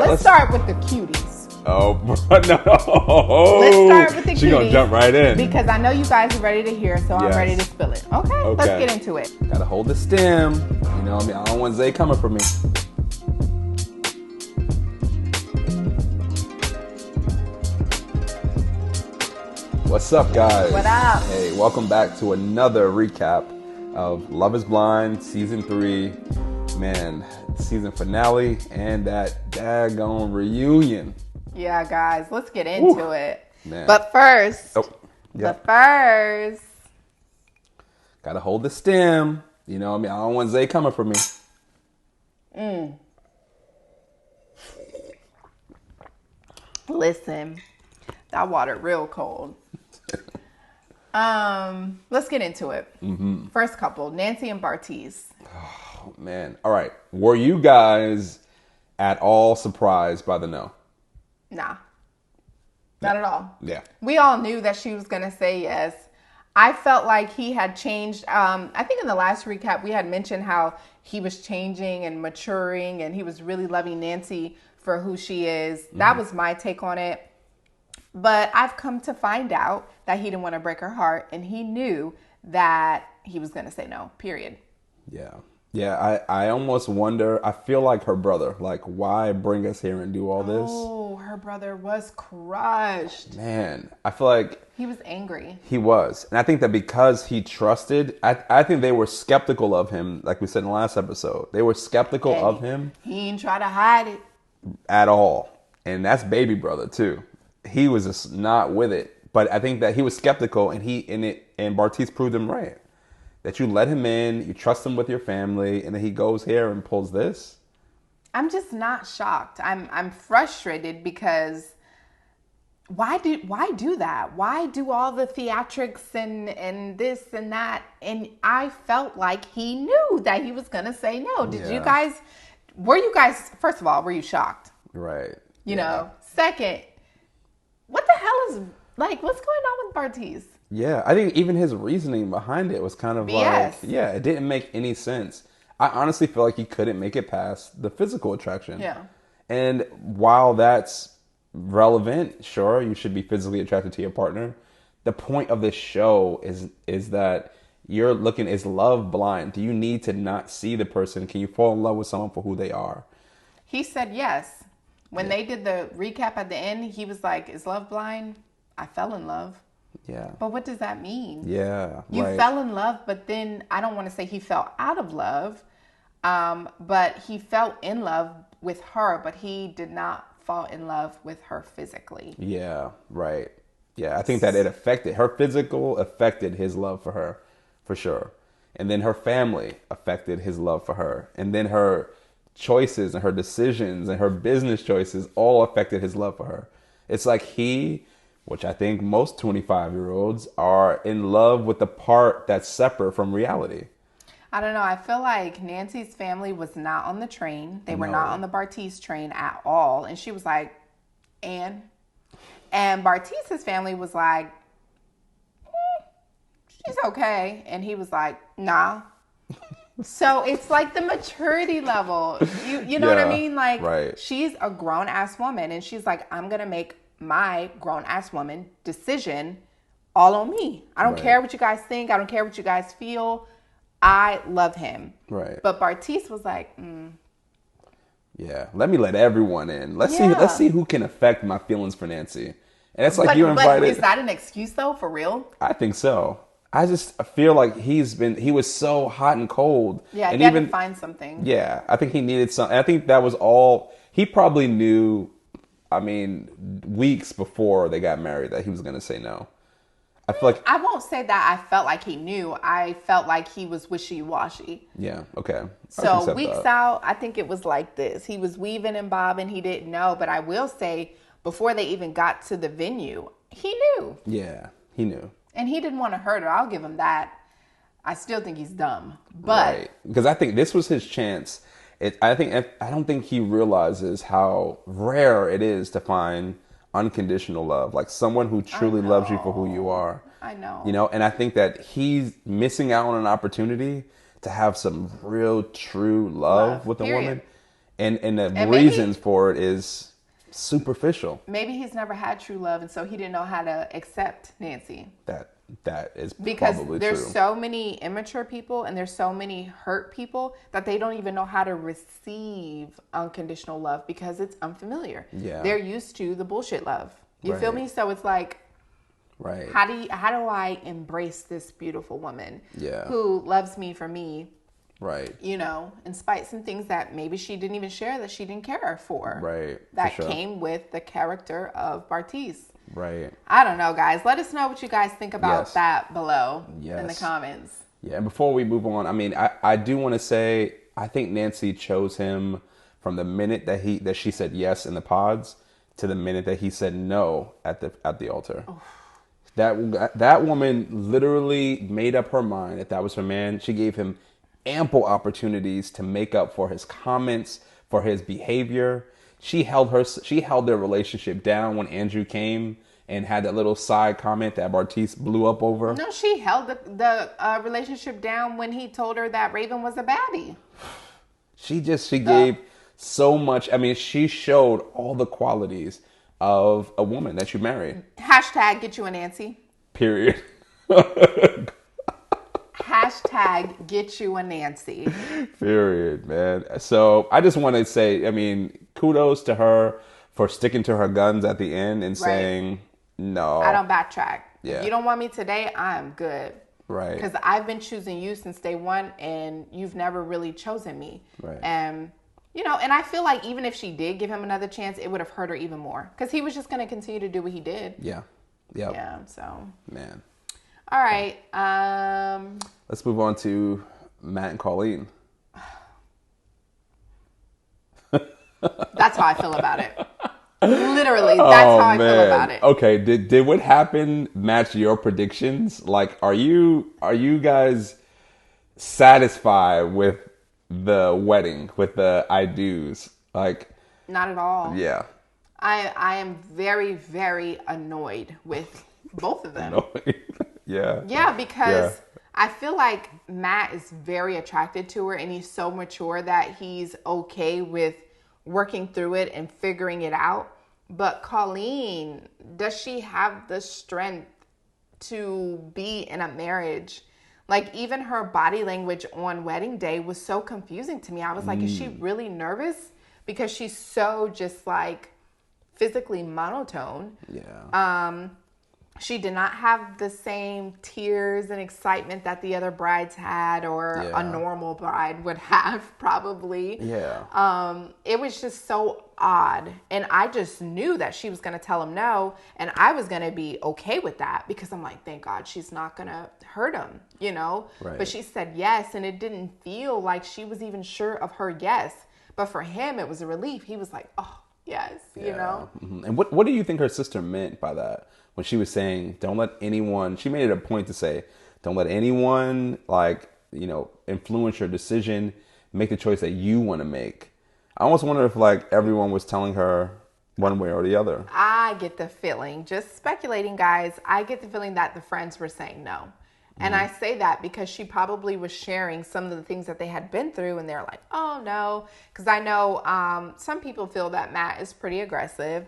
Let's start with the cuties. Oh, no. Let's start with the cuties. She's going to jump right in. Because I know you guys are ready to hear, so I'm ready to spill it. Okay, let's get into it. Got to hold the stem. You know what I mean? I don't want Zay coming for me. What's up, guys? What up? Hey, welcome back to another recap of Love is Blind Season 3. Man, season finale and that daggone reunion. Yeah, guys, let's get into it. Man. But first, gotta hold the stem. You know what I mean? I don't want Zay coming for me. Listen, that water real cold. Let's get into it. Mm-hmm. First couple, Nancy and Bartise. Oh, man. All right. Were you guys at all surprised by the no? Nah. Not at all. Yeah. We all knew that she was going to say yes. I felt like he had changed. I think in the last recap, we had mentioned how he was changing and maturing and he was really loving Nancy for who she is. Mm-hmm. That was my take on it. But I've come to find out that he didn't want to break her heart and he knew that he was going to say no, period. Yeah. Yeah, I almost wonder, I feel like her brother, like, why bring us here and do all this? Oh, her brother was crushed. Man, I feel like... He was angry. He was. And I think that because he trusted, I think they were skeptical of him, like we said in the last episode. They were skeptical of him. He didn't try to hide it. At all. And that's baby brother, too. He was just not with it. But I think that he was skeptical, and Bartise proved him right. That you let him in, you trust him with your family, and then he goes here and pulls this. I'm just not shocked. I'm frustrated because why do that? Why do all the theatrics and this and that? And I felt like he knew that he was gonna say no. Were you guys, first of all, were you shocked? Right. You know. Second, what the hell is, like, what's going on with Bartise? Yeah, I think even his reasoning behind it was kind of it didn't make any sense. I honestly feel like he couldn't make it past the physical attraction. Yeah. And while that's relevant, sure, you should be physically attracted to your partner. The point of this show is that you're looking, is love blind? Do you need to not see the person? Can you fall in love with someone for who they are? He said yes. When they did the recap at the end, he was like, is love blind? I fell in love. Yeah. But what does that mean? Yeah. You fell in love, but then I don't want to say he fell out of love, but he fell in love with her, but he did not fall in love with her physically. Yeah, right. Yeah, I think that it affected her physical, affected his love for her, for sure. And then her family affected his love for her. And then her choices and her decisions and her business choices all affected his love for her. It's like which I think most 25-year-olds are in love with the part that's separate from reality. I don't know. I feel like Nancy's family was not on the train. They were not on the Bartise train at all. And she was like, and Bartise's family was like, she's okay. And he was like, nah. So it's like the maturity level. You know what I mean? Like, she's a grown-ass woman. And she's like, I'm going to make my grown-ass woman decision all on me. I don't care what you guys think. I don't care what you guys feel. I love him. Right. But Bartise was like, yeah, let me let everyone in. Let's see who can affect my feelings for Nancy. And it's like you invited. But is that an excuse though, for real? I think so. I just feel like he was so hot and cold. Yeah, and he had to find something. Yeah, I think he needed something. I think that was all. He probably knew, weeks before they got married that he was going to say no. I feel like... I won't say that I felt like he knew. I felt like he was wishy-washy. Yeah, okay. So weeks out, I think it was like this. He was weaving and bobbing. He didn't know. But I will say, before they even got to the venue, he knew. Yeah, he knew. And he didn't want to hurt her. I'll give him that. I still think he's dumb. But... Right. Because I think this was his chance. I don't think he realizes how rare it is to find unconditional love, like someone who truly loves you for who you are. I know. You know, and I think that he's missing out on an opportunity to have some real true love with a woman. And the And reasons for it is superficial. maybe he's never had true love, and so he didn't know how to accept Nancy. That is Because probably there's true. so many immature people and there's so many hurt people that they don't even know how to receive unconditional love because it's unfamiliar. Yeah. They're used to the bullshit love. You feel Right. me? So it's like, Right. how do I embrace this beautiful woman Yeah. who loves me for me, Right. you know, in spite some things that maybe she didn't even share that she didn't care for. Right. That For sure. came with the character of Bartise. Right. I don't know, guys. Let us know what you guys think about Yes. that below in the Yes. comments. Yeah, and before we move on, I mean, I do want to say I think Nancy chose him from the minute that she said yes in the pods to the minute that he said no at the altar. Oh. That woman literally made up her mind that was her man. She gave him ample opportunities to make up for his comments, for his behavior. She held their relationship down when Andrew came and had that little side comment that Bartise blew up over. No, she held the relationship down when he told her that Raven was a baddie. She gave so much. I mean, she showed all the qualities of a woman that you married. Hashtag get you a Nancy. Period. Hashtag get you a Nancy. Period, man. So I just want to say, I mean, kudos to her for sticking to her guns at the end and saying, no. I don't backtrack. Yeah. If you don't want me today, I'm good. Right. Because I've been choosing you since day one, and you've never really chosen me. Right. And, you know, and I feel like even if she did give him another chance, it would have hurt her even more. Because he was just going to continue to do what he did. Yeah. Yep. Yeah, so. Man. All right. Let's move on to Matt and Coleen. That's how I feel about it. Literally, that's how I feel about it. Okay, did what happened match your predictions? Like, are you guys satisfied with the wedding, with the I do's? Like, Not at all. yeah. I am very, very annoyed with both of them. Yeah. Yeah, because I feel like Matt is very attracted to her, and he's so mature that he's okay with working through it and figuring it out. But Coleen, does she have the strength to be in a marriage? Like, even her body language on wedding day was so confusing to me. I was like, is she really nervous? Because she's so just like physically monotone. Yeah. She did not have the same tears and excitement that the other brides had, or a normal bride would have probably. Yeah. It was just so odd. And I just knew that she was going to tell him no. And I was going to be okay with that because I'm like, thank God she's not going to hurt him, you know? Right. But she said yes. And it didn't feel like she was even sure of her yes. But for him, it was a relief. He was like, oh, yes, you know? Mm-hmm. And what do you think her sister meant by that? When she was saying, don't let anyone, she made it a point to say, don't let anyone, like, you know, influence your decision, make the choice that you want to make. I almost wonder if, like, everyone was telling her one way or the other. I get the feeling, just speculating, guys, I get the feeling that the friends were saying no. And I say that because she probably was sharing some of the things that they had been through, and they're like, oh, no. Because I know some people feel that Matt is pretty aggressive.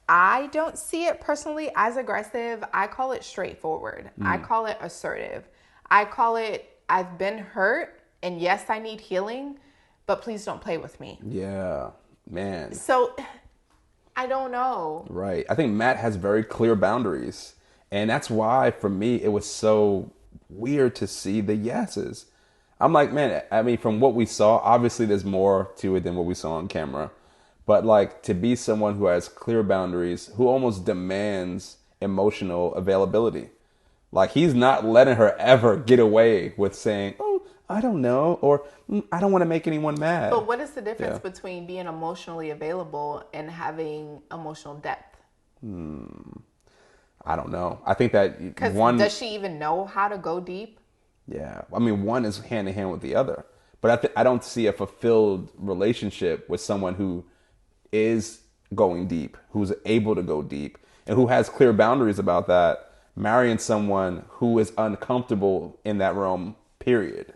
I don't see it personally as aggressive. I call it straightforward. I call it assertive. I call it, I've been hurt, and yes, I need healing, but please don't play with me. Yeah, man. So, I don't know. Right. I think Matt has very clear boundaries. And that's why, for me, it was so weird to see the yeses. I'm like, man, I mean, from what we saw, obviously there's more to it than what we saw on camera. But, like, to be someone who has clear boundaries, who almost demands emotional availability. Like, he's not letting her ever get away with saying, oh, I don't know, or I don't want to make anyone mad. But what is the difference between being emotionally available and having emotional depth? I don't know. I think that Because does she even know how to go deep? Yeah. I mean, one is hand in hand with the other. But I don't see a fulfilled relationship with someone who is going deep, who's able to go deep, and who has clear boundaries about that, marrying someone who is uncomfortable in that realm, period.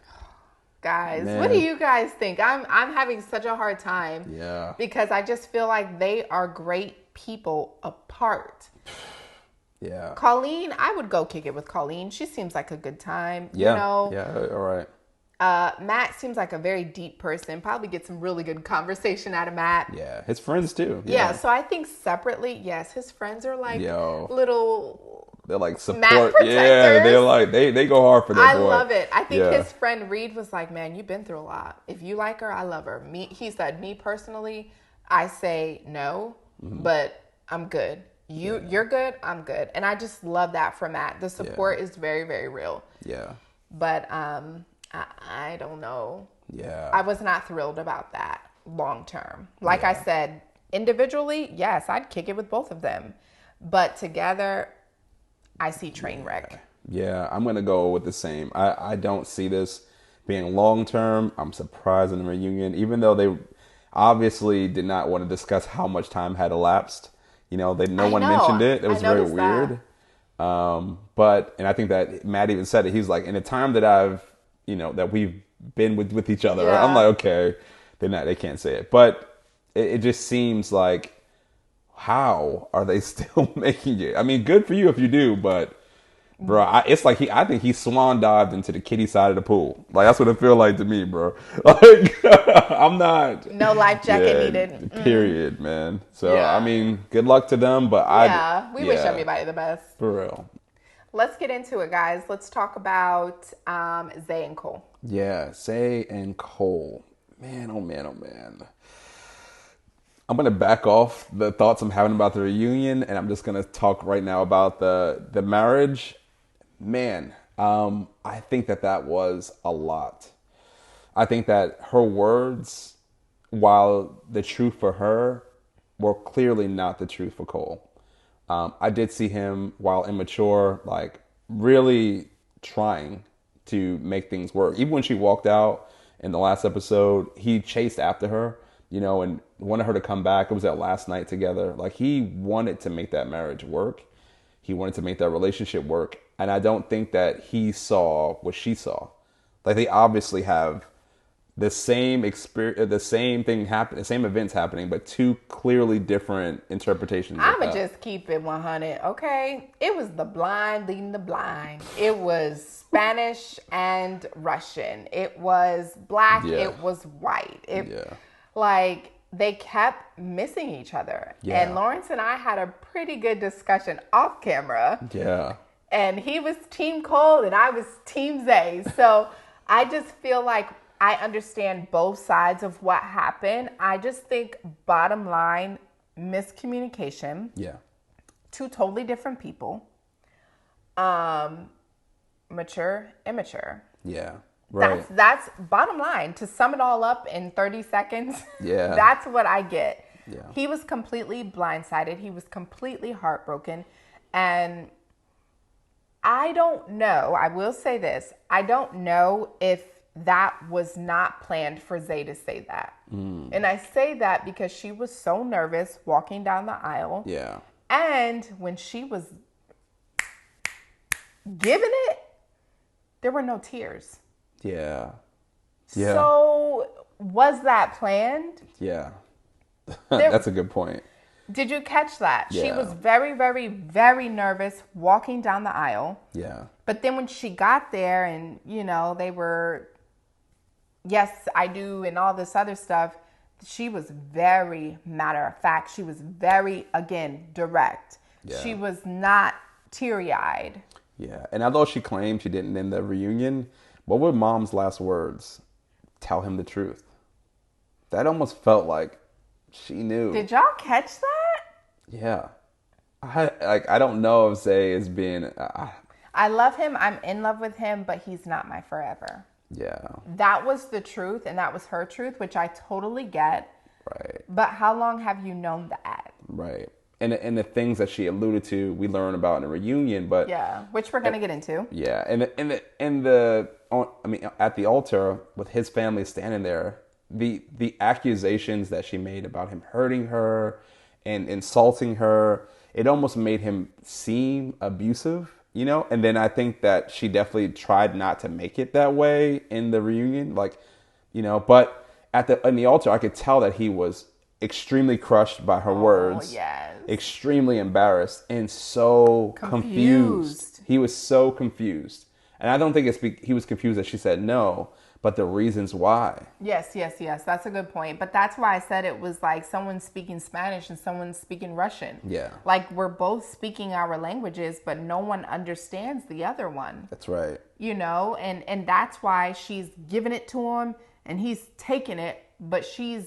Guys, Man. what do you guys think? I'm having such a hard time. Yeah. Because I just feel like they are great people apart. Yeah. Coleen, I would go kick it with Coleen. She seems like a good time. Yeah. You know? Yeah. All right. Matt seems like a very deep person. Probably get some really good conversation out of Matt. Yeah. His friends too. Yeah, so I think separately, yes, his friends are like little they're like Matt support. protectors. Yeah, they're like they go hard for their I boy. love it. I think his friend Reed was like, "Man, you've been through a lot. If you like her, I love her." He said, "Me personally, I say no, but I'm good. You're good. I'm good." And I just love that from Matt. The support is very, very real. Yeah. But I don't know. Yeah. I was not thrilled about that long term. Like I said, individually, yes, I'd kick it with both of them. But together, I see train wreck. Yeah, I'm going to go with the same. I don't see this being long term. I'm surprised in the reunion, even though they obviously did not want to discuss how much time had elapsed. You know, no one mentioned it. It was very weird. And I think that Matt even said it. He's like, in the time that that we've been with each other, I'm like, okay, they can't say it. But it just seems like, how are they still making it? I mean, good for you if you do, but bro, it's like I think he swan dived into the kiddie side of the pool. Like, that's what it feel like to me, bro. Like, I'm not. No life jacket needed. Period, man. So, I mean, good luck to them, but we wish everybody the best. For real. Let's get into it, guys. Let's talk about Zay and Cole. Yeah, Zay and Cole. Man, oh man, oh man. I'm going to back off the thoughts I'm having about the reunion, and I'm just going to talk right now about the marriage. Man, I think that was a lot. I think that her words, while the truth for her, were clearly not the truth for Cole. I did see him, while immature, like really trying to make things work. Even when she walked out in the last episode, he chased after her, and wanted her to come back. It was that last night together. Like, he wanted to make that marriage work. He wanted to make that relationship work. And I don't think that he saw what she saw. Like, they obviously have the same experience, the same thing happen, the same events happening, but two clearly different interpretations. I'ma just keep it 100. Okay, it was the blind leading the blind. It was Spanish and Russian. It was black. It was white. Like, they kept missing each other. Yeah. And Lawrence and I had a pretty good discussion off camera. Yeah. And he was Team Cole and I was Team Zay. So I just feel like I understand both sides of what happened. I just think, bottom line, miscommunication. Yeah. Two totally different people. Mature, immature. Yeah. Right. That's bottom line. To sum it all up in 30 seconds, that's what I get. Yeah. He was completely blindsided. He was completely heartbroken. And I don't know, I will say this, I don't know if that was not planned for Zay to say that. And I say that because she was so nervous walking down the aisle. Yeah. And when she was giving it, there were no tears. Yeah. So was that planned? Yeah. That's a good point. Did you catch that? Yeah. She was very, very, very nervous walking down the aisle. Yeah. But then when she got there and, they were, yes, I do, and all this other stuff, she was very matter of fact. She was very, again, direct. Yeah. She was not teary-eyed. Yeah. And although she claimed she didn't end the reunion, what were Mom's last words? Tell him the truth. That almost felt like she knew. Did y'all catch that? Yeah. I don't know if Zay is being... I love him. I'm in love with him, but he's not my forever. Yeah. That was the truth, and that was her truth, which I totally get. Right. But how long have you known that? Right. And the things that she alluded to, we learn about in a reunion, but... Yeah, which we're going to get into. Yeah, at the altar, with his family standing there, the accusations that she made about him hurting her and insulting her, it almost made him seem abusive. you know? And then I think that she definitely tried not to make it that way in the reunion, like, you know, but in the altar, I could tell that he was extremely crushed by her words, yes. extremely embarrassed, and so confused. He was so confused. And I don't think he was confused that she said no, but the reasons why. Yes. That's a good point. But that's why I said it was like someone speaking Spanish and someone speaking Russian. Yeah. Like we're both speaking our languages, but no one understands the other one. That's right. You know, and that's why she's giving it to him and he's taking it, but she's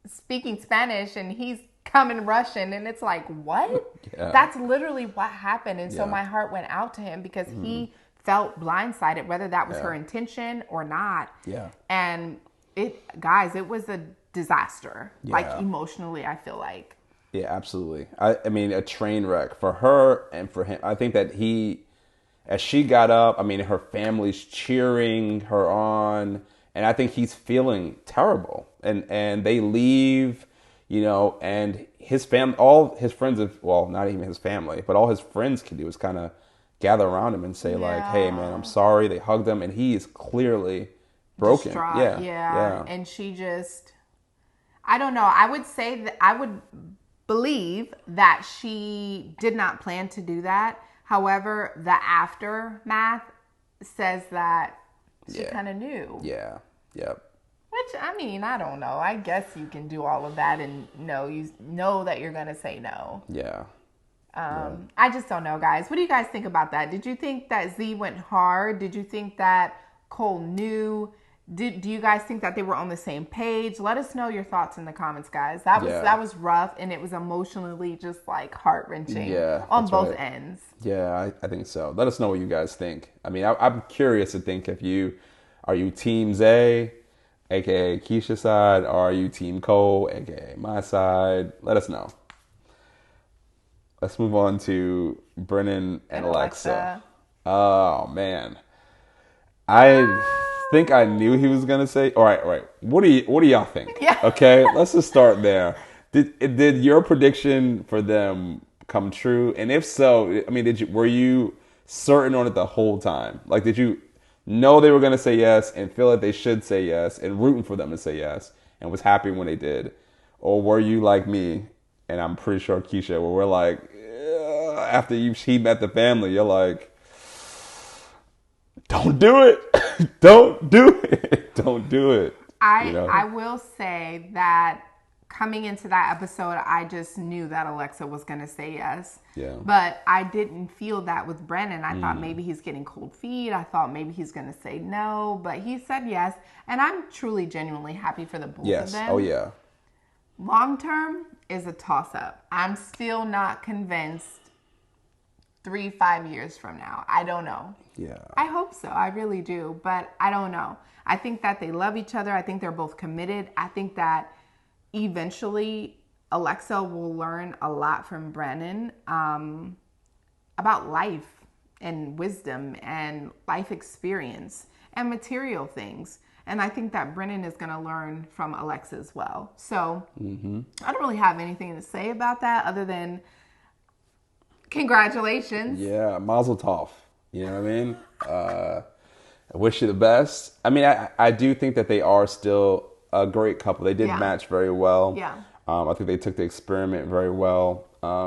speaking Spanish and he's coming Russian. And it's like, what? Yeah. That's literally what happened. And so my heart went out to him because he felt blindsided, whether that was her intention or not. Yeah. And it was a disaster. Yeah. Like emotionally, I feel like. Yeah, absolutely. I mean, a train wreck for her and for him. I think that as she got up, I mean, her family's cheering her on, and I think he's feeling terrible. And they leave, you know, and his family, all his friends, not even his family, but all his friends can do is kind of gather around him and say like, hey man, I'm sorry. They hugged him and he is clearly broken. Distraught. Yeah. And she just, I don't know. I would say that I would believe that she did not plan to do that. However, the aftermath says that she kind of knew. Yeah. Yep. Which, I mean, I don't know. I guess you can do all of that and you know that you're going to say no. Yeah. I just don't know, guys. What do you guys think about that? Did you think that Z went hard? Did you think that Cole knew? Do you guys think that they were on the same page? Let us know your thoughts in the comments, guys. That was rough, and it was emotionally just like heart-wrenching on both ends. Yeah, I think so. Let us know what you guys think. I mean, I'm curious to think are you Team Zay, aka Keshia's side, or are you Team Cole, aka my side? Let us know. Let's move on to Brennan and Alexa. Oh, man. I think I knew he was going to say... All right. What do y'all think? Yeah. Okay, let's just start there. Did your prediction for them come true? And if so, I mean, were you certain on it the whole time? Like, did you know they were going to say yes and feel like they should say yes and rooting for them to say yes and was happy when they did? Or were you like me, and I'm pretty sure Keshia, where we're like, after she met the family, you're like, don't do it. Don't do it. Don't do it. I will say that coming into that episode, I just knew that Alexa was going to say yes. Yeah. But I didn't feel that with Brennan. I thought maybe he's getting cold feet. I thought maybe he's going to say no. But he said yes. And I'm truly, genuinely happy for the both of them. Oh, yeah. Long term is a toss-up. I'm still not convinced 3-5 years from now. I don't know. Yeah. I hope so. I really do. But I don't know. I think that they love each other. I think they're both committed. I think that eventually Alexa will learn a lot from Brennan about life and wisdom and life experience and material things. And I think that Brennan is going to learn from Alexa as well. So I don't really have anything to say about that other than congratulations. Yeah, mazel tov. You know what I mean? I wish you the best. I mean, I do think that they are still a great couple. They did match very well. Yeah. I think they took the experiment very well.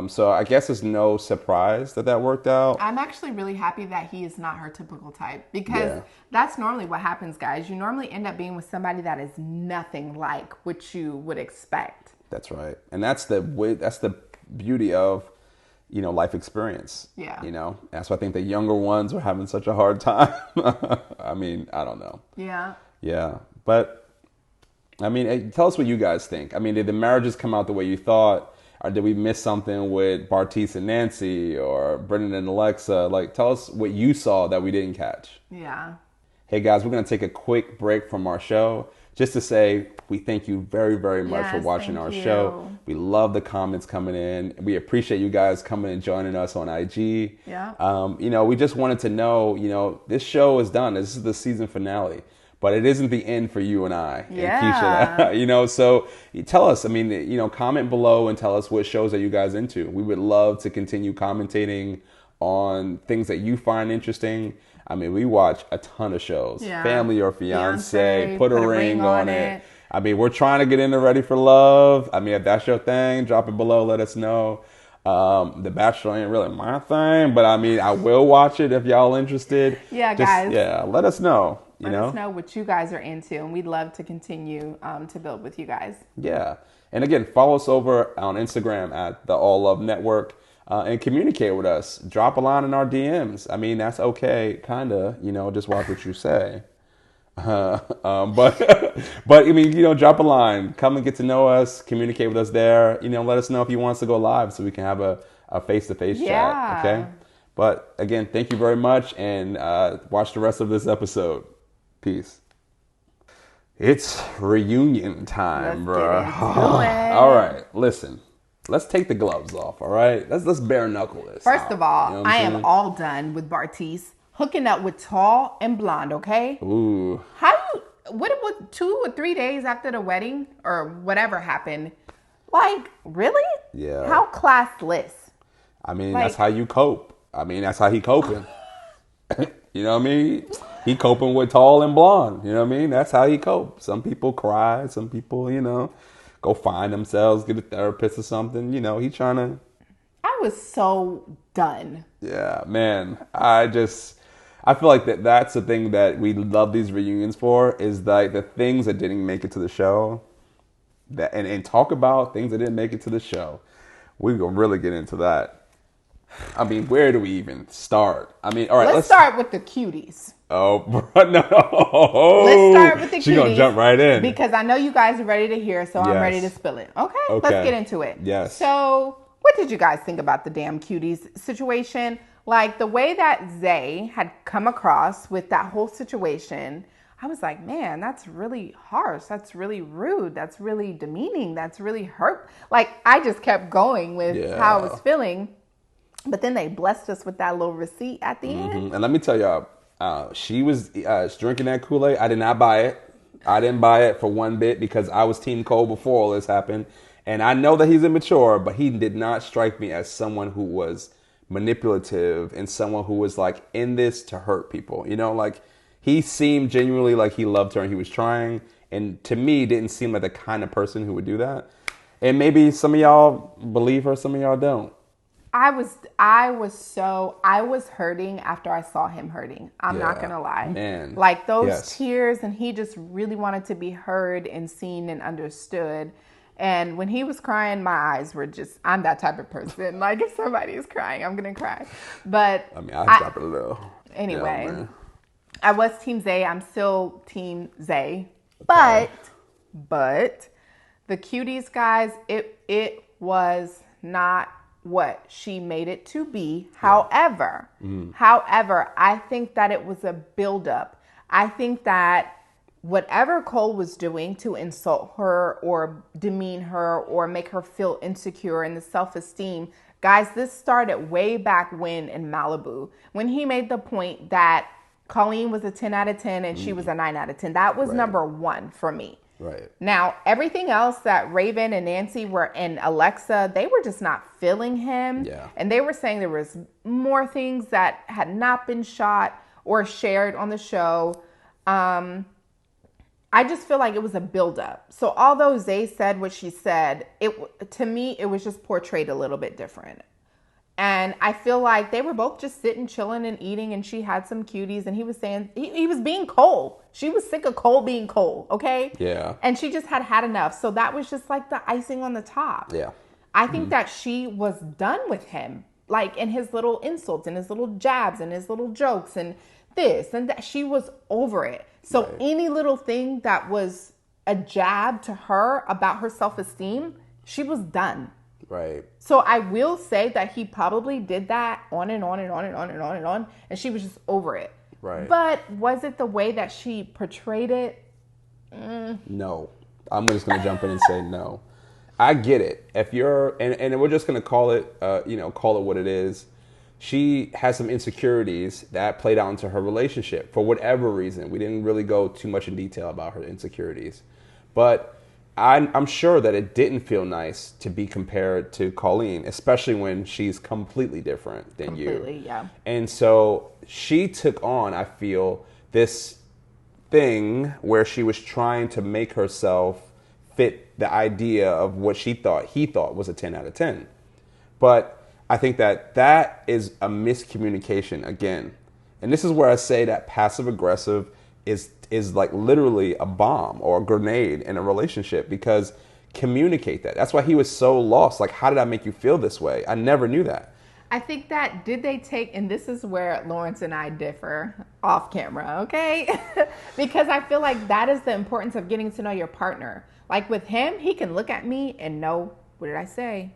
So I guess it's no surprise that worked out. I'm actually really happy that he is not her typical type because that's normally what happens, guys. You normally end up being with somebody that is nothing like what you would expect. That's right. And that's the beauty of, life experience. Yeah. That's why I think the younger ones were having such a hard time. I mean, I don't know. Yeah. Yeah. But, I mean, tell us what you guys think. I mean, did the marriages come out the way you thought? Or did we miss something with Bartise and Nancy or Brennan and Alexa? Like, tell us what you saw that we didn't catch. Yeah. Hey, guys, we're going to take a quick break from our show just to say we thank you very, very much for watching our show. We love the comments coming in. We appreciate you guys coming and joining us on IG. Yeah. We just wanted to know, this show is done. This is the season finale. But it isn't the end for you and I and Keshia. So tell us, comment below and tell us what shows are you guys into. We would love to continue commentating on things that you find interesting. I mean, we watch a ton of shows. Yeah. Family or Fiance, Beyonce, put a ring on it. I mean, we're trying to get into Ready for Love. I mean, if that's your thing, drop it below. Let us know. The Bachelor ain't really my thing, but I mean, I will watch it if y'all interested. Yeah, guys. Yeah, let us know. Let us know what you guys are into, and we'd love to continue to build with you guys. Yeah. And again, follow us over on Instagram at the All Love Network and communicate with us. Drop a line in our DMs. I mean, that's okay, kind of, just watch what you say. But I mean, drop a line, come and get to know us, communicate with us there. Let us know if you want us to go live so we can have a face-to-face chat. Okay. But again, thank you very much, and watch the rest of this episode. Peace. It's reunion time, bro. All right, listen. Let's take the gloves off. All right, let's bare knuckle this. First of all, I am all done with Bartise hooking up with tall and blonde. Okay. Ooh. What it was 2 or 3 days after the wedding or whatever happened? Like, really? Yeah. How classless. I mean, that's how you cope. I mean, that's how he coping. You know what I mean? He coping with tall and blonde. You know what I mean? That's how he cope. Some people cry. Some people, go find themselves, get a therapist or something. He trying to. I was so done. Yeah, man. I feel like that's the thing that we love these reunions for, is like the things that didn't make it to the show, and talk about things that didn't make it to the show. We're going to really get into that. I mean, where do we even start? I mean, all right. Let's start with the cuties. Oh, bro, no. Let's start with the cuties. She's going to jump right in. Because I know you guys are ready to hear, so I'm ready to spill it. Okay, let's get into it. Yes. So, what did you guys think about the damn cuties situation? Like, the way that Zay had come across with that whole situation, I was like, man, that's really harsh. That's really rude. That's really demeaning. That's really hurt. Like, I just kept going with how I was feeling. But then they blessed us with that little receipt at the end. And let me tell y'all, she was drinking that Kool-Aid. I did not buy it. I didn't buy it for one bit because I was Team Cole before all this happened. And I know that he's immature, but he did not strike me as someone who was manipulative and someone who was like in this to hurt people. Like he seemed genuinely like he loved her and he was trying. And to me, didn't seem like the kind of person who would do that. And maybe some of y'all believe her, some of y'all don't. I was hurting after I saw him hurting. I'm not going to lie. Man. Like those tears, and he just really wanted to be heard and seen and understood. And when he was crying, my eyes were I'm that type of person. Like if somebody is crying, I'm going to cry. But I mean, I'll drop it a little. Anyway, I was Team Zay. I'm still Team Zay. Okay. But the cuties, guys, it was not what she made it to be. However, I think that it was a buildup. I think that whatever Cole was doing to insult her or demean her or make her feel insecure and the self-esteem, guys, this started way back when in Malibu, when he made the point that Coleen was a 10 out of 10 and she was a 9 out of 10. That was number one for me. Right. Now, everything else that Raven and Nancy were and Alexa, they were just not feeling him. Yeah. And they were saying there was more things that had not been shot or shared on the show. I just feel like it was a buildup. So although Zay said what she said, to me, it was just portrayed a little bit different. And I feel like they were both just sitting, chilling and eating, and she had some cuties, and he was saying, he was being Cole. She was sick of Cole being Cole, okay? Yeah. And she just had enough. So that was just like the icing on the top. Yeah. I think that she was done with him, like in his little insults and his little jabs and his little jokes and this and that. She was over it. So any little thing that was a jab to her about her self-esteem, she was done. Right. So I will say that he probably did that on and on and on and on and on and on, and she was just over it. Right. But was it the way that she portrayed it? No. I'm just going to jump in and say no. I get it. If you're, and we're just going to call it, call it what it is. She has some insecurities that played out into her relationship for whatever reason. We didn't really go too much in detail about her insecurities. But I'm sure that it didn't feel nice to be compared to Coleen, especially when she's completely different than you. Completely, yeah. And so she took on, I feel, this thing where she was trying to make herself fit the idea of what he thought was a 10 out of 10. But I think that is a miscommunication again. And this is where I say that passive aggressive is like literally a bomb or a grenade in a relationship, because communicate that. That's why he was so lost. Like, how did I make you feel this way? I never knew that. I think that, did they take, and this is where Lawrence and I differ off camera, okay? Because I feel like that is the importance of getting to know your partner. Like with him, he can look at me and know, what did I say?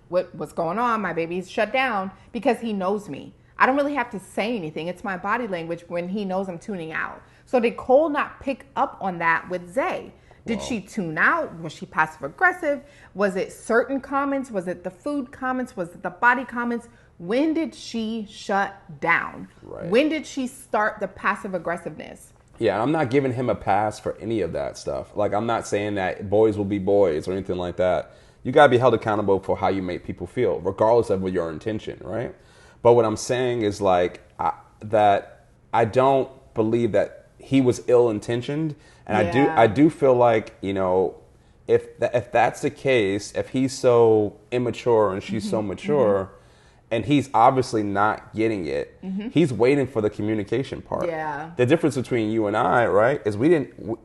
What's going on? My baby's shut down, because he knows me. I don't really have to say anything. It's my body language when he knows I'm tuning out. So did Cole not pick up on that with Zay? Did she tune out? Was she passive aggressive? Was it certain comments? Was it the food comments? Was it the body comments? When did she shut down? Right. When did she start the passive aggressiveness? Yeah, I'm not giving him a pass for any of that stuff. Like, I'm not saying that boys will be boys or anything like that. You got to be held accountable for how you make people feel, regardless of your intention, right? But what I'm saying is, like, that I don't believe that he was ill-intentioned. And Yeah. I do feel like, you know, if that's the case, if he's so immature and she's so mature, and he's obviously not getting it, he's waiting for the communication part. Yeah. The difference between you and I, right, is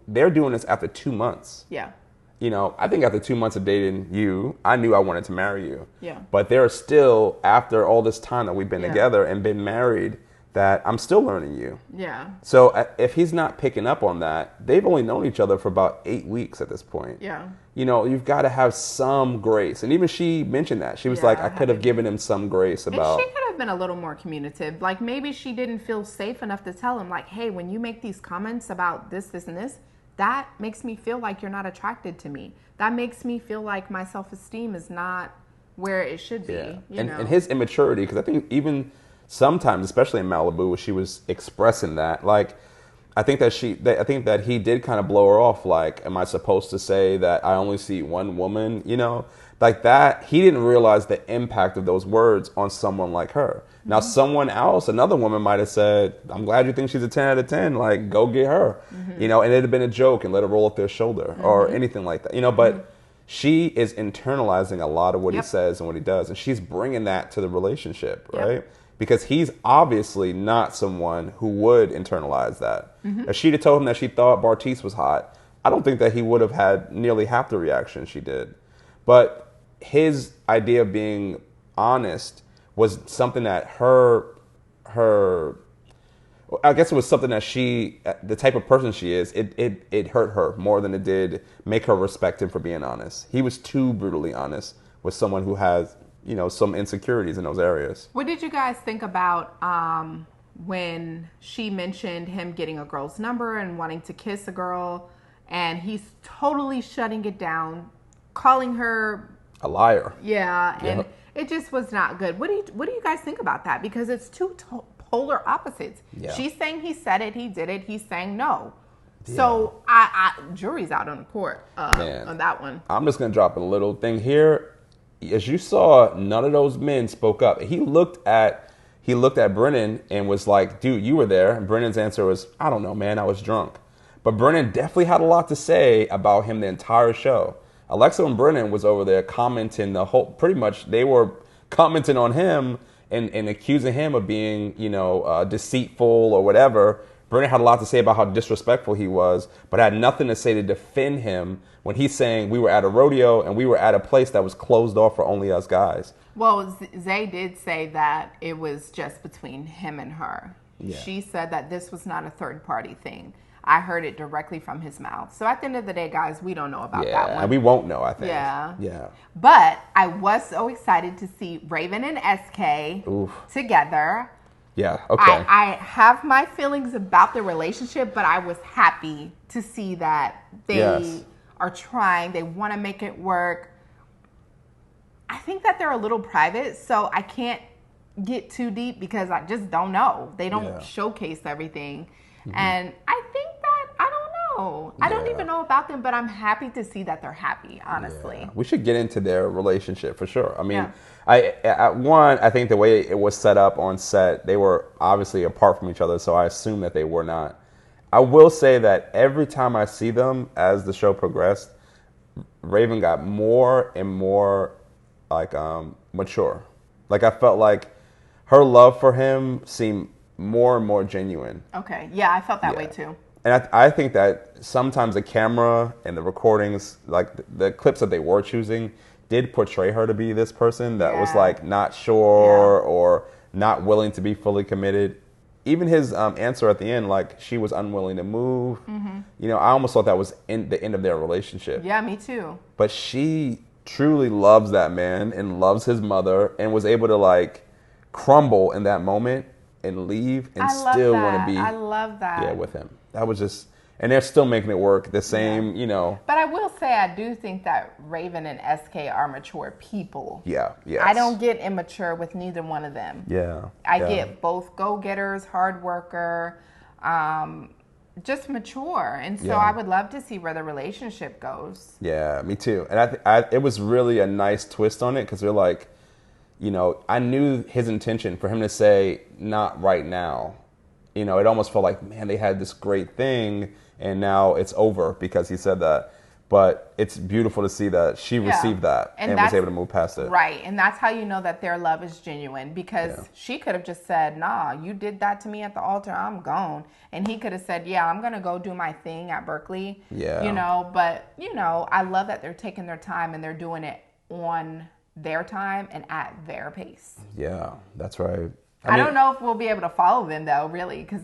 they're doing this after 2 months. Yeah. You know, I think after 2 months of dating you, I knew I wanted to marry you. Yeah. But there are still, after all this time that we've been Yeah. together and been married, that I'm still learning you. Yeah. So if he's not picking up on that, they've only known each other for about 8 weeks at this point. Yeah. You know, you've got to have some grace. And even she mentioned that. She was Yeah, like, I could have given him some grace about... And she could have been a little more communicative. Like, maybe she didn't feel safe enough to tell him, like, hey, when you make these comments about this, this, and this, that makes me feel like you're not attracted to me. That makes me feel like my self-esteem is not where it should be. Yeah. You know? And his immaturity, because I think even sometimes, especially in Malibu, where she was expressing that, like, I think that he did kind of blow her off. Like, am I supposed to say that I only see one woman? You know, like that. He didn't realize the impact of those words on someone like her. Now, someone else, another woman might have said, I'm glad you think she's a 10 out of 10. Like, go get her. You know, and it'd have been a joke and let it roll off their shoulder or anything like that. You know, but she is internalizing a lot of what he says and what he does. And she's bringing that to the relationship, right? Because he's obviously not someone who would internalize that. If she'd have told him that she thought Bartise was hot, I don't think that he would have had nearly half the reaction she did. But his idea of being honest was something that I guess it was something that she, the type of person she is, it hurt her more than it did make her respect him for being honest. He was too brutally honest with someone who has, you know, some insecurities in those areas. What did you guys think about when she mentioned him getting a girl's number and wanting to kiss a girl, and he's totally shutting it down, calling her A liar. Yeah, and it just was not good. What do you guys think about that? Because it's two polar opposites. Yeah. She's saying he said it, he did it. He's saying no. So I jury's out on the court on that one. I'm just gonna drop a little thing here. As you saw, none of those men spoke up. He looked at Brennan and was like, dude, you were there. And Brennan's answer was, I don't know, man, I was drunk. But Brennan definitely had a lot to say about him the entire show. Alexa and Brennan was over there commenting pretty much they were commenting on him and accusing him of being, you know, deceitful or whatever. Brennan had a lot to say about how disrespectful he was, but had nothing to say to defend him when he's saying we were at a rodeo and we were at a place that was closed off for only us guys. Well, Zay did say that it was just between him and her. Yeah. She said that this was not a third party thing. I heard it directly from his mouth. So at the end of the day, guys, we don't know about that one. And we won't know, I think. Yeah. But I was so excited to see Raven and SK together. Yeah, okay. I have my feelings about the relationship, but I was happy to see that they are trying. They want to make it work. I think that they're a little private, so I can't get too deep because I just don't know. They don't showcase everything. And I think that, I don't know. I don't Yeah. even know about them, but I'm happy to see that they're happy, honestly. Yeah. We should get into their relationship for sure. I mean, Yeah. I think the way it was set up on set, they were obviously apart from each other, so I assume that they were not. I will say that every time I see them as the show progressed, Raven got more and more like mature. Like I felt like her love for him seemed more and more genuine. Okay. Yeah, I felt that Yeah. way too. And I think that sometimes the camera and the recordings, like the clips that they were choosing, did portray her to be this person that was Yeah. like not sure or not willing to be fully committed. Even his answer at the end, like she was unwilling to move. You know, I almost thought that was in the end of their relationship. Yeah, me too. But she truly loves that man and loves his mother and was able to like crumble in that moment and leave and I love still that. want to be I love that. with him. That was just, and they're still making it work. The same, you know. But I will say I do think that Raven and SK are mature people. Yeah, yes. I don't get immature with neither one of them. Yeah. I yeah. get both go-getters, hard worker, just mature. And so Yeah. I would love to see where the relationship goes. Yeah, me too. And it was really a nice twist on it because they're like, you know, I knew his intention for him to say, not right now. You know, it almost felt like, man, they had this great thing and now it's over because he said that. But it's beautiful to see that she received that and was able to move past it. Right. And that's how you know that their love is genuine because Yeah. she could have just said, nah, you did that to me at the altar. I'm gone. And he could have said, yeah, I'm going to go do my thing at Berkeley. Yeah. You know, but, you know, I love that they're taking their time and they're doing it on their time and at their pace. Yeah, that's right. I don't know if we'll be able to follow them, though, really, because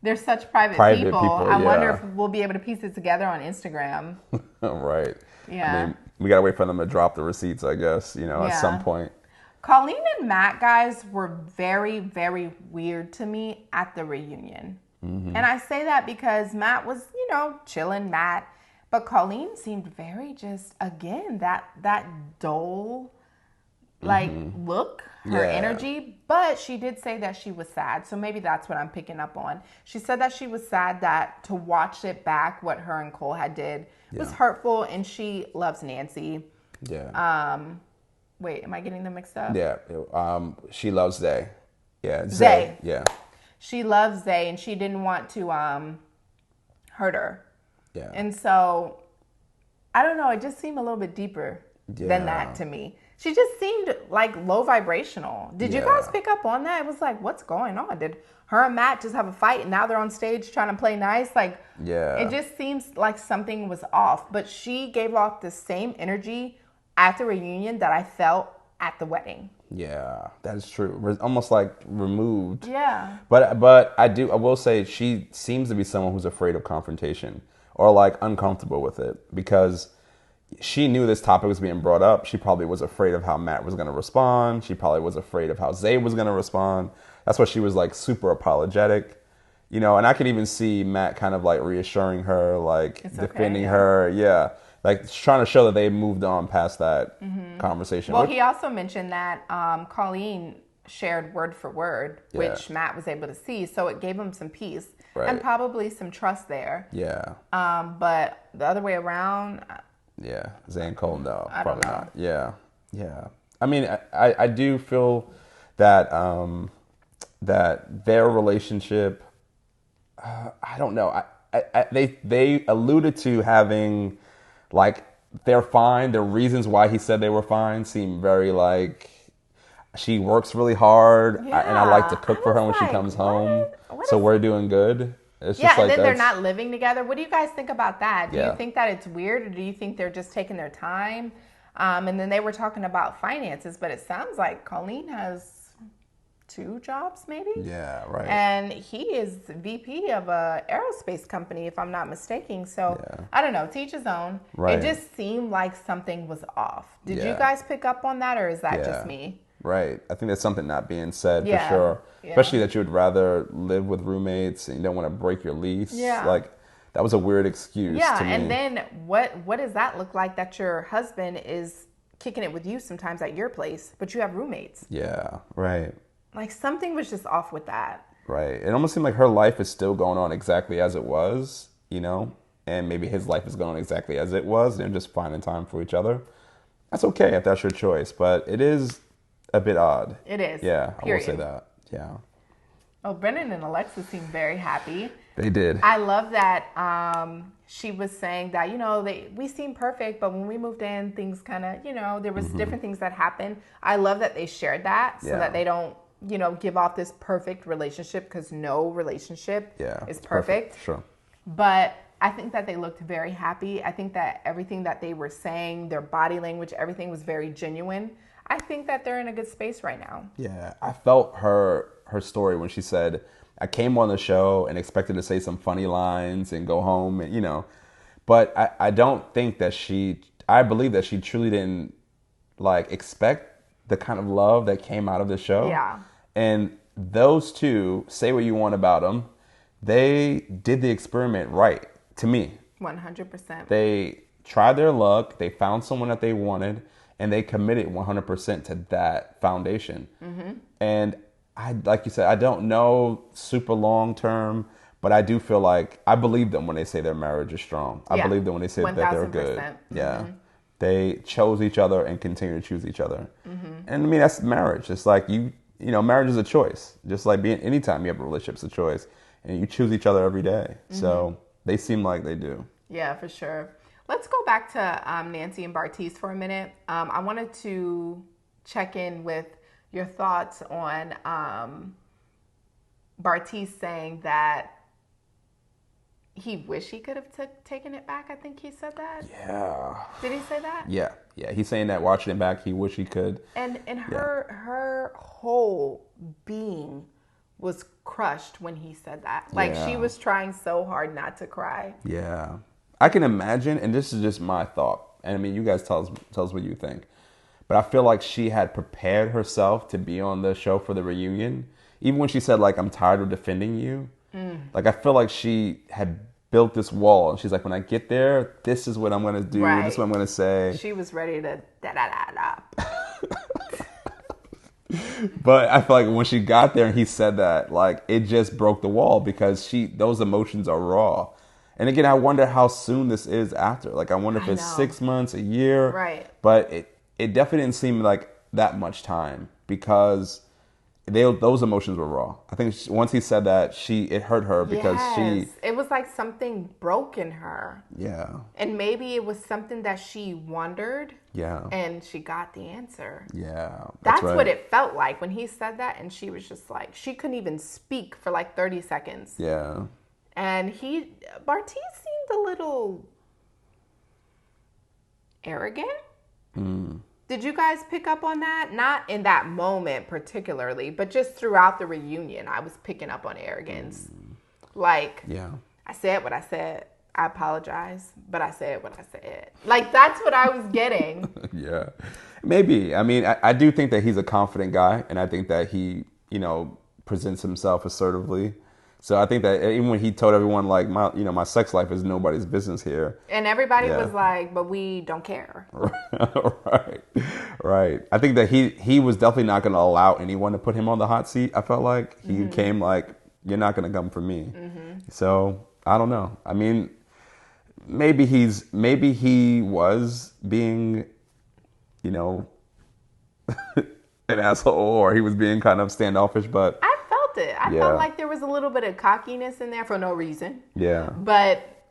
they're such private people. I wonder if we'll be able to piece it together on Instagram. Right. Yeah. I mean, we got to wait for them to drop the receipts, I guess, you know, at some point. Coleen and Matt, guys, were very, very weird to me at the reunion. Mm-hmm. And I say that because Matt was, you know, chilling, Matt. But Coleen seemed very just, again, that dull, like, look, her energy. But she did say that she was sad. So maybe that's what I'm picking up on. She said that she was sad that to watch it back, what her and Cole had did was hurtful. And she loves Nancy. Yeah. Wait, am I getting them mixed up? Yeah. She loves Zay. Yeah. Zay. Yeah. She loves Zay and she didn't want to hurt her. Yeah. And so, I don't know, it just seemed a little bit deeper than that to me. She just seemed like low vibrational. Did you guys pick up on that? It was like, what's going on? Did her and Matt just have a fight and now they're on stage trying to play nice? Like, it just seems like something was off. But she gave off the same energy at the reunion that I felt at the wedding. Yeah, that is true. Almost like removed. Yeah. But I will say she seems to be someone who's afraid of confrontation or like uncomfortable with it because she knew this topic was being brought up. She probably was afraid of how Matt was going to respond. She probably was afraid of how Zay was going to respond. That's why she was like super apologetic, you know, and I could even see Matt kind of like reassuring her, like defending her. Yeah. Like trying to show that they moved on past that conversation. Well, he also mentioned that Coleen shared word for word, which Matt was able to see. So it gave him some peace and probably some trust there. Yeah. But the other way around... Yeah, Zay and Cole, no, probably know. not. Yeah, yeah. I mean, I do feel that that their relationship. I don't know. They alluded to having like they're fine. The reasons why he said they were fine seem very like she works really hard, and I like to cook for her when she comes home. So we're doing good. It's just and then they're not living together. What do you guys think about that? Do you think that it's weird, or do you think they're just taking their time? And then they were talking about finances, but it sounds like Coleen has 2 jobs, maybe? Yeah, right. And he is VP of a aerospace company, if I'm not mistaken. So, I don't know, to each his own. Right. It just seemed like something was off. Did you guys pick up on that, or is that just me? Right. I think there's something not being said for sure. Yeah. Especially that you would rather live with roommates and you don't want to break your lease. Yeah. Like, that was a weird excuse to me. And then what does that look like that your husband is kicking it with you sometimes at your place, but you have roommates? Yeah, right. Like, something was just off with that. Right. It almost seemed like her life is still going on exactly as it was, you know? and maybe his life is going exactly as it was, and they're just finding time for each other. That's okay if that's your choice, but it is a bit odd. It is. Yeah, period. I will say that. Yeah. Oh, Brennan and Alexa seem very happy. They did. I love that she was saying that, we seem perfect, but when we moved in, things kind of, there was different things that happened. I love that they shared that so that they don't, give off this perfect relationship, because no relationship is perfect. Sure. But I think that they looked very happy. I think that everything that they were saying, their body language, everything was very genuine. I think that they're in a good space right now. Yeah, I felt her story when she said, I came on the show and expected to say some funny lines and go home, and but I don't think that I believe that she truly didn't expect the kind of love that came out of the show. Yeah. And those two, say what you want about them, they did the experiment right, to me. 100%. They tried their luck, they found someone that they wanted, and they committed 100% to that foundation. Mm-hmm. And like you said, I don't know super long term, but I do feel like I believe them when they say their marriage is strong. I believe them when they say 1,000%. That they're good. Mm-hmm. Yeah. They chose each other and continue to choose each other. Mm-hmm. And I mean, that's marriage. It's like marriage is a choice. Just like anytime you have a relationship, it's a choice. And you choose each other every day. Mm-hmm. So they seem like they do. Yeah, for sure. Let's go back to Nancy and Bartise for a minute. I wanted to check in with your thoughts on Bartise saying that he wished he could have taken it back. I think he said that. Yeah. Did he say that? Yeah. He's saying that watching it back, he wished he could. And her whole being was crushed when he said that. She was trying so hard not to cry. Yeah. I can imagine, and this is just my thought, and I mean, you guys tell us what you think. But I feel like she had prepared herself to be on the show for the reunion. Even when she said, I'm tired of defending you. I feel like she had built this wall. And she's like, when I get there, this is what I'm going to do. Right. This is what I'm going to say. She was ready to da-da-da-da. But I feel like when she got there and he said that, it just broke the wall, because those emotions are raw. And again, I wonder how soon this is after. I wonder if it's 6 months, a year. Right. But it definitely didn't seem like that much time, because those emotions were raw. I think once he said that, it hurt her, because it was like something broke in her. Yeah. And maybe it was something that she wondered. Yeah. And she got the answer. Yeah. That's right. What it felt like when he said that, and she was just she couldn't even speak for 30 seconds. Yeah. And Bartise seemed a little arrogant. Did you guys pick up on that? Not in that moment particularly, but just throughout the reunion, I was picking up on arrogance. Yeah. I said what I said. I apologize, but I said what I said. That's what I was getting. Yeah. Maybe. I mean, I do think that he's a confident guy, and I think that he, presents himself assertively. So I think that even when he told everyone my sex life is nobody's business here, and everybody was like, but we don't care. Right. I think that he was definitely not going to allow anyone to put him on the hot seat. I felt like he came you're not going to come for me. Mm-hmm. So I don't know. I mean, maybe he was being, an asshole, or he was being kind of standoffish, but I felt like there was a little bit of cockiness in there for no reason. Yeah. But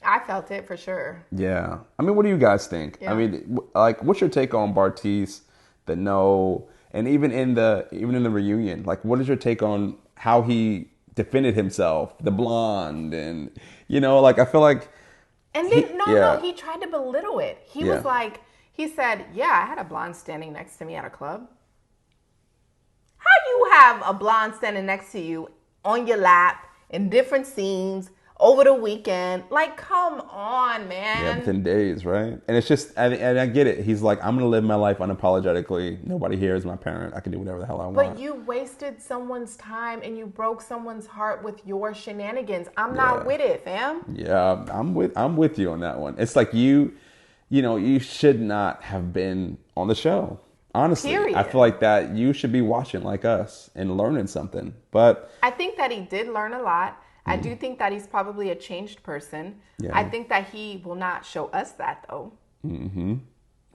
I felt it for sure. Yeah. I mean, what do you guys think? Yeah. I mean, what's your take on Bartise, the no, and even in the reunion? What is your take on how he defended himself, the blonde, and I feel like. And then no, he tried to belittle it. He was he said, I had a blonde standing next to me at a club. How you have a blonde standing next to you on your lap in different scenes over the weekend? Come on, man. Yeah, within days, right? And it's just, and I get it. He's like, I'm going to live my life unapologetically. Nobody here is my parent. I can do whatever the hell I want. But you wasted someone's time and you broke someone's heart with your shenanigans. I'm not with it, fam. Yeah, I'm with you on that one. It's like you should not have been on the show. Honestly, period. I feel like that you should be watching like us and learning something. But I think that he did learn a lot. I do think that he's probably a changed person. Yeah. I think that he will not show us that, though. Mm-hmm.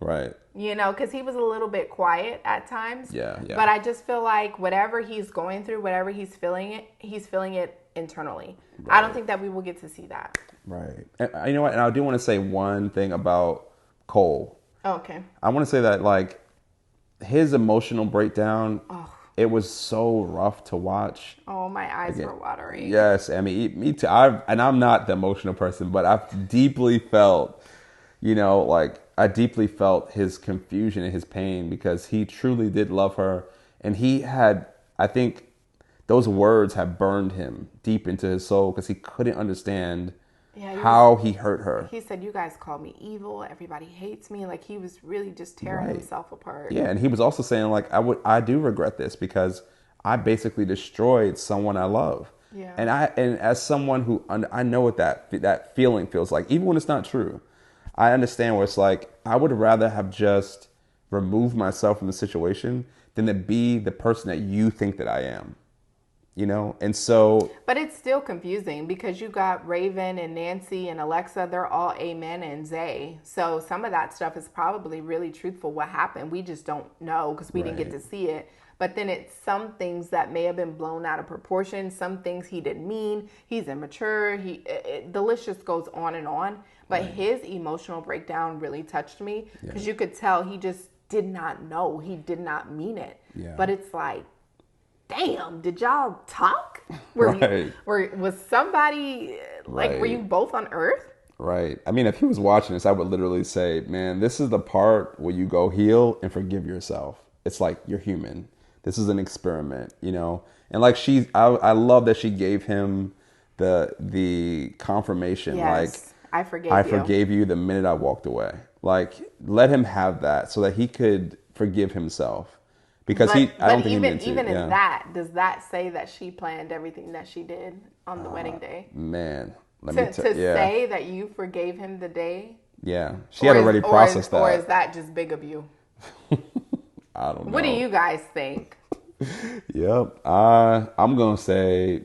Right. You know, because he was a little bit quiet at times. Yeah. But I just feel like whatever he's going through, whatever he's feeling it internally. Right. I don't think that we will get to see that. Right. And you know what? And I do want to say one thing about Cole. Okay. I want to say that, like, his emotional breakdown, it was so rough to watch. Oh, my eyes were watering. Yes. I mean, me too. I'm not the emotional person, but I've deeply felt, I deeply felt his confusion and his pain, because he truly did love her. And I think those words have burned him deep into his soul, because he couldn't understand how he hurt her. He said, "You guys call me evil. Everybody hates me." Like, he was really just tearing himself apart. Yeah, and he was also saying, like, I do regret this, because I basically destroyed someone I love. Yeah. And as someone who I know what that feeling feels like, even when it's not true. I understand what it's like. I would rather have just removed myself from the situation than to be the person that you think that I am. And so. But it's still confusing, because you got Raven and Nancy and Alexa. They're all Amen and Zay. So some of that stuff is probably really truthful, what happened. We just don't know, because we didn't get to see it. But then it's some things that may have been blown out of proportion. Some things he didn't mean. He's immature. The list just goes on and on. But his emotional breakdown really touched me, because you could tell he just did not know. He did not mean it. Yeah. But it's like, damn, did y'all talk? Was somebody, were you both on Earth? Right. I mean, if he was watching this, I would literally say, man, this is the part where you go heal and forgive yourself. It's like, you're human. This is an experiment, And like, I love that she gave him the confirmation. Yes, like, I forgave you the minute I walked away. Like, let him have that so that he could forgive himself. Because I don't think he meant to. Even in that, does that say that she planned everything that she did on the wedding day? Man, to say that you forgave him the day? Yeah, she had already processed that. Or is that just big of you? I don't know. What do you guys think? Yep, I'm gonna say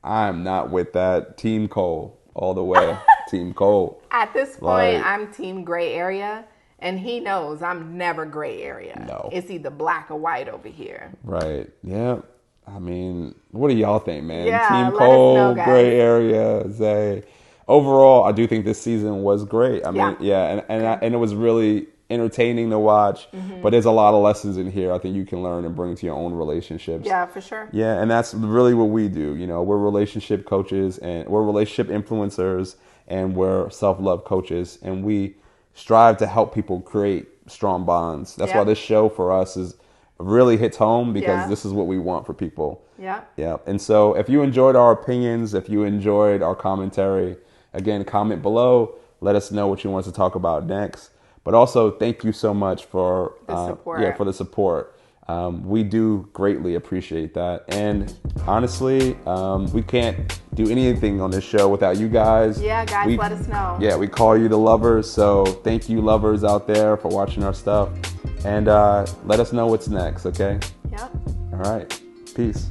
I'm not with that. Team Cole all the way. Team Cole. At this point, I'm team gray area. And he knows I'm never gray area. No. It's either black or white over here. Right. Yeah. I mean, what do y'all think, man? Yeah, Team Cole, gray area, Zay. Overall, I do think this season was great. I mean, and it was really entertaining to watch. Mm-hmm. But there's a lot of lessons in here I think you can learn and bring to your own relationships. Yeah, for sure. Yeah, and that's really what we do. We're relationship coaches, and we're relationship influencers, and we're self-love coaches, and we strive to help people create strong bonds. That's why this show for us really hits home, because this is what we want for people. Yeah. Yeah. And so if you enjoyed our opinions, if you enjoyed our commentary, again, comment below. Let us know what you want us to talk about next. But also, thank you so much for the support. For the support. We do greatly appreciate that. And honestly, we can't do anything on this show without you guys. Yeah, guys, let us know. Yeah, we call you the lovers. So thank you, lovers out there, for watching our stuff. And let us know what's next, okay? Yep. All right. Peace.